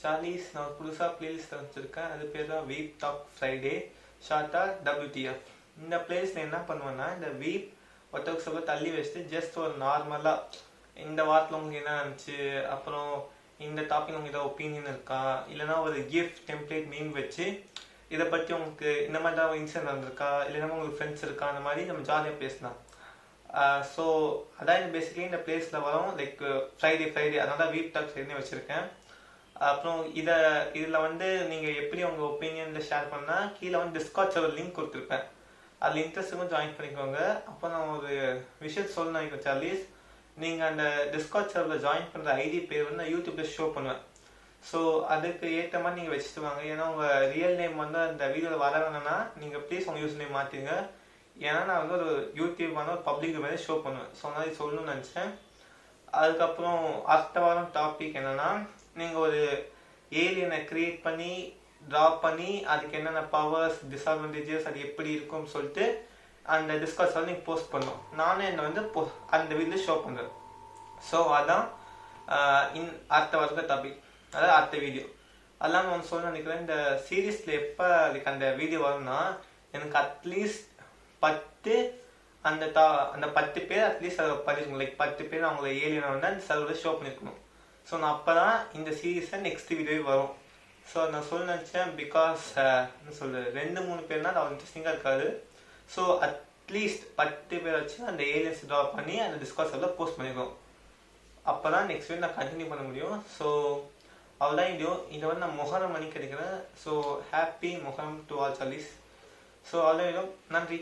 Charlize நான் ஒரு புதுசாக பிளேலிஸ்ட் வச்சுருக்கேன். அது பேர் தான் வீப் டாக் ஃப்ரைடே, ஷார்ட்டாக WTF. இந்த பிளேலிஸ்ட்டில் என்ன பண்ணுவேன்னா, இந்த வீப் ஒருத்தருக்கு சொல்ல தள்ளி வச்சுட்டு ஜஸ்ட் ஒரு நார்மலாக இந்த வாரத்தில் உங்களுக்கு என்ன இருந்துச்சு, அப்புறம் இந்த டாபிக் உங்களுக்கு ஏதாவது ஒப்பீனியன் இருக்கா, இல்லைனா ஒரு கிஃப்ட் டெம்ப்ளேட் மீம் வச்சு இதை பற்றி உங்களுக்கு இந்த மாதிரி தான் இன்சிடென்ட் நடந்திருக்கா, இல்லைனா உங்களுக்கு ஃப்ரெண்ட்ஸ் இருக்கா, அந்த மாதிரி நம்ம ஜாலியாக பேசலாம். ஸோ அதான் இது பேசிக்கலி இந்த பிளேஸில் வரும். லைக் ஃப்ரைடே அதனால தான் வீப் டாக் ஃப்ரைடே வச்சுருக்கேன். அப்புறம் இதில் வந்து நீங்கள் எப்படி உங்கள் ஒப்பீனியனில் ஷேர் பண்ணால் கீழே வந்து டிஸ்கார்ட் சர்வர் லிங்க் கொடுத்துருப்பேன். அதில் இன்ட்ரெஸ்ட்டுக்கும் ஜாயின் பண்ணிக்கோங்க. அப்போ நான் ஒரு விஷயம் சொல்லணும் நினைக்கிறேன் சார்லிஸ். நீங்கள் அந்த டிஸ்கார்ட் சர்வரில் ஜாயின் பண்ணுற ஐடி பேர் வந்து நான் யூடியூப்பில் ஷோ பண்ணுவேன். ஸோ அதுக்கு ஏற்ற மாதிரி நீங்கள் வச்சுட்டு வாங்க. ஏன்னா உங்கள் ரியல் நேம் வந்து அந்த வீடியோவில் வர வேணும்னா நீங்கள் ப்ளீஸ் உங்கள் யூஸ் நேம் மாற்றிங்க. ஏன்னா நான் வந்து ஒரு யூடியூப் வந்து ஒரு பப்ளிக் மாதிரி ஷோ பண்ணுவேன். ஸோ அதனால சொல்லணும்னு நினச்சேன். அதுக்கப்புறம் அடுத்த வாரம் டாபிக் என்னென்னா, நீங்கள் ஒரு ஏலியனை க்ரியேட் பண்ணி ட்ரா பண்ணி அதுக்கு என்னென்ன பவர்ஸ் டிஸ்அட்வான்டேஜஸ் அது எப்படி இருக்கும்னு சொல்லிட்டு அந்த டிஸ்கஸ் வந்து நீங்கள் போஸ்ட் பண்ணணும். நானே என்னை வந்து அந்த வீடியோ ஷோ பண்ணுறேன். ஸோ அதான் அடுத்த வாரத்தை டாபிக், அதாவது அடுத்த வீடியோ. அதெல்லாம் நான் சொல்ல நினைக்கிறேன். இந்த சீரீஸில் எப்போ அந்த வீடியோ வரும்னா, எனக்கு அட்லீஸ்ட் 10 அந்த 10 பேர் அட்லீஸ்ட் அதை பண்ணிருக்கணும். லைக் 10 பேர் அவங்கள ஏலியனை வந்து அந்த சர்வரில் ஷோ பண்ணியிருக்கணும். ஸோ நான் அப்போ தான் இந்த சீரீஸில் நெக்ஸ்ட் வீடியோவே வரும். ஸோ நான் சொல்ல நினச்சேன். பிகாஸ் என்ன சொல்கிறது, 2-3 பேர்னால் அது இன்ட்ரெஸ்டிங்காக இருக்காது. ஸோ அட்லீஸ்ட் 10 பேர் வச்சு அந்த ஏலியன்ஸ் ட்ரா பண்ணி அந்த டிஸ்கஸில் போஸ்ட் பண்ணியிருக்கோம். அப்போ தான் நெக்ஸ்ட் வீக் நான் கண்டினியூ பண்ண முடியும். ஸோ அவ்வளோதான் வீடியோ. இதை வந்து நான் மொஹரம் மணிக்கு எடுக்கிறேன். So happy Muharram to all Charlize. So அவ்வளோ வீடியோ. நன்றி.